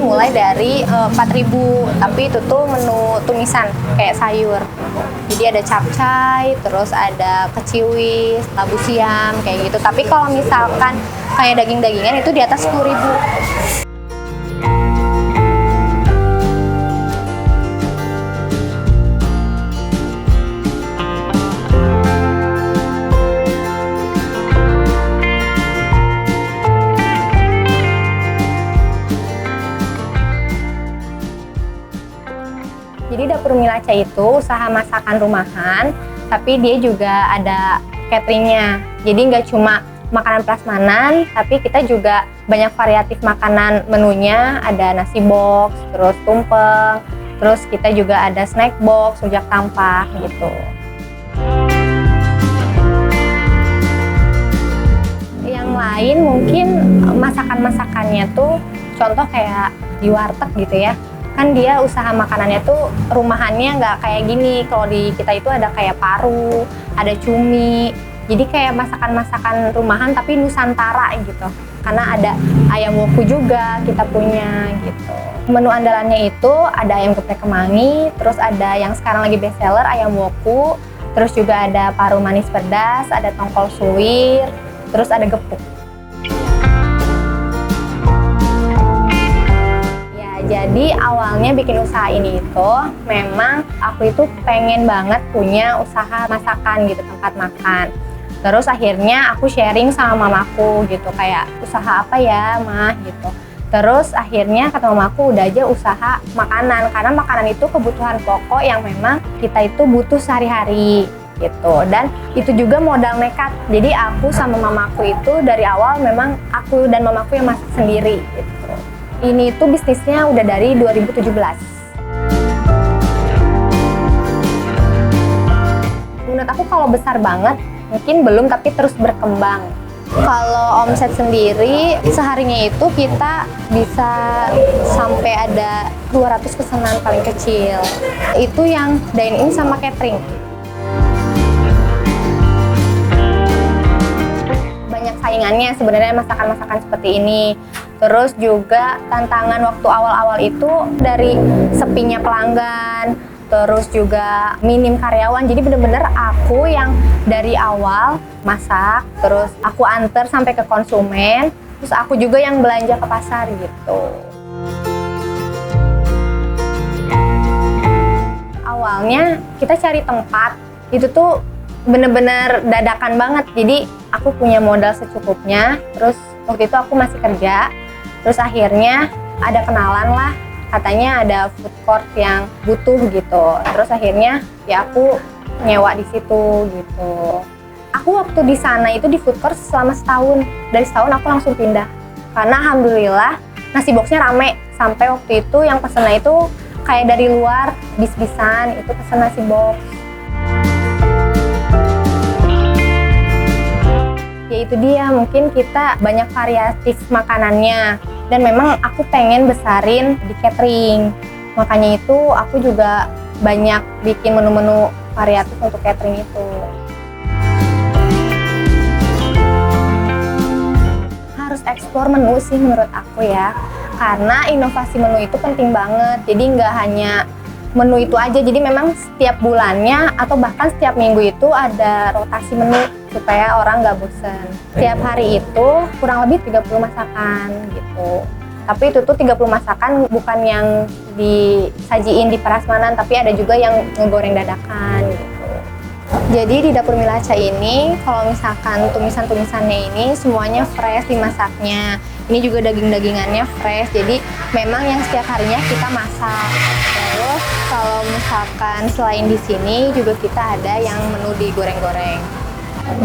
mulai dari 4.000, tapi itu tuh menu tumisan kayak sayur. Jadi ada capcay, terus ada keciwis, labu siam kayak gitu. Tapi kalau misalkan kayak daging-dagingan itu di atas 10.000. Jadi Dapur Milaca itu usaha masakan rumahan, tapi dia juga ada cateringnya. Jadi nggak cuma makanan prasmanan, tapi kita juga banyak variatif makanan menunya. Ada nasi box, terus tumpeng, terus kita juga ada snack box, rujak tampah gitu. Yang lain mungkin masakan-masakannya tuh contoh kayak di warteg gitu ya. Kan dia usaha makanannya tuh rumahannya nggak kayak gini. Kalau di kita itu ada kayak paru, ada cumi. Jadi kayak masakan-masakan rumahan tapi Nusantara gitu. Karena ada ayam woku juga kita punya gitu. Menu andalannya itu ada ayam geprek kemangi, terus ada yang sekarang lagi best seller ayam woku, terus juga ada paru manis pedas, ada tongkol suwir, terus ada gepuk. Jadi awalnya bikin usaha ini itu memang aku itu pengen banget punya usaha masakan gitu, tempat makan. Terus akhirnya aku sharing sama mamaku gitu, kayak usaha apa ya mah gitu. Terus akhirnya kata mamaku udah aja usaha makanan, karena makanan itu kebutuhan pokok yang memang kita itu butuh sehari-hari gitu. Dan itu juga modal nekat. Jadi aku sama mamaku itu dari awal memang aku dan mamaku yang masak sendiri gitu. Ini tuh bisnisnya udah dari 2017. Menurut aku kalau besar banget, mungkin belum, tapi terus berkembang. Kalau omset sendiri, seharinya itu kita bisa sampai ada 200 pesanan paling kecil. Itu yang dine-in sama catering. Banyak saingannya sebenarnya masakan-masakan seperti ini. Terus juga tantangan waktu awal-awal itu dari sepinya pelanggan, terus juga minim karyawan. Jadi bener-bener aku yang dari awal masak, terus aku anter sampai ke konsumen, terus aku juga yang belanja ke pasar gitu. Awalnya kita cari tempat, itu tuh bener-bener dadakan banget. Jadi aku punya modal secukupnya, terus waktu itu aku masih kerja. Terus akhirnya ada kenalan lah, katanya ada food court yang butuh gitu. Terus akhirnya ya aku nyewa di situ gitu. Aku waktu di sana itu di food court selama setahun. Dari setahun aku langsung pindah. Karena alhamdulillah nasi boxnya rame. Sampai waktu itu yang pesennya itu kayak dari luar, bis-bisan itu pesen nasi box. Ya itu dia, mungkin kita banyak variatif makanannya, dan memang aku pengen besarin di catering. Makanya itu aku juga banyak bikin menu-menu variatif untuk catering itu. Harus eksplor menu sih menurut aku ya, karena inovasi menu itu penting banget. Jadi nggak hanya menu itu aja, jadi memang setiap bulannya atau bahkan setiap minggu itu ada rotasi menu supaya orang nggak bosen. Setiap hari itu kurang lebih 30 masakan gitu. Tapi itu tuh 30 masakan bukan yang disajiin di prasmanan, tapi ada juga yang ngegoreng dadakan gitu. Jadi di Dapur Milaca ini kalau misalkan tumisan-tumisannya ini semuanya fresh dimasaknya. Ini juga daging-dagingannya fresh, jadi memang yang setiap harinya kita masak. Terus kalau misalkan selain di sini juga kita ada yang menu digoreng-goreng.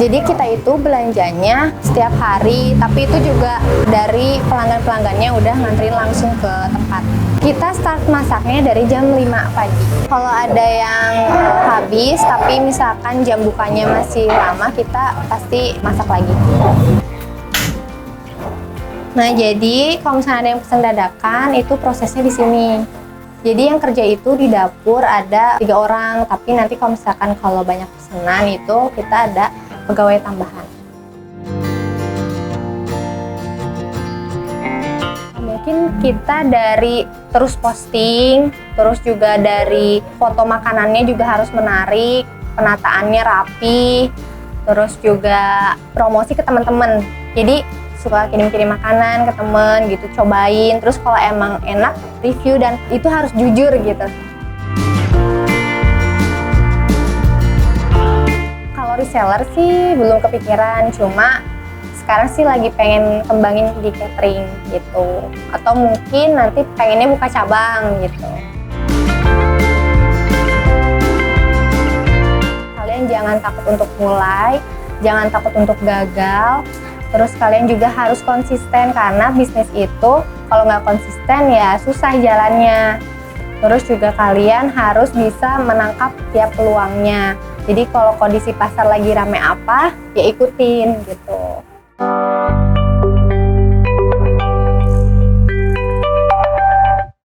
Jadi kita itu belanjanya setiap hari, tapi itu juga dari pelanggan-pelanggannya udah nganterin langsung ke tempat. Kita start masaknya dari jam 5 pagi. Kalau ada yang habis, tapi misalkan jam bukanya masih lama, kita pasti masak lagi. Nah, jadi kalau misalnya ada yang pesan dadakan, itu prosesnya di sini. Jadi yang kerja itu di dapur ada 3 orang, tapi nanti kalau misalkan kalau banyak pesanan itu kita ada pegawai tambahan. Mungkin kita dari terus posting, terus juga dari foto makanannya juga harus menarik, penataannya rapi, terus juga promosi ke teman-teman. Jadi suka kirim-kirim makanan ke temen gitu, cobain. Terus kalau emang enak, review, dan itu harus jujur gitu. Kalau reseller sih belum kepikiran, cuma sekarang sih lagi pengen kembangin di catering gitu. Atau mungkin nanti pengennya buka cabang gitu. Kalian jangan takut untuk mulai, jangan takut untuk gagal. Terus kalian juga harus konsisten, karena bisnis itu kalau nggak konsisten ya susah jalannya. Terus juga kalian harus bisa menangkap tiap peluangnya. Jadi kalau kondisi pasar lagi rame apa, ya ikutin gitu.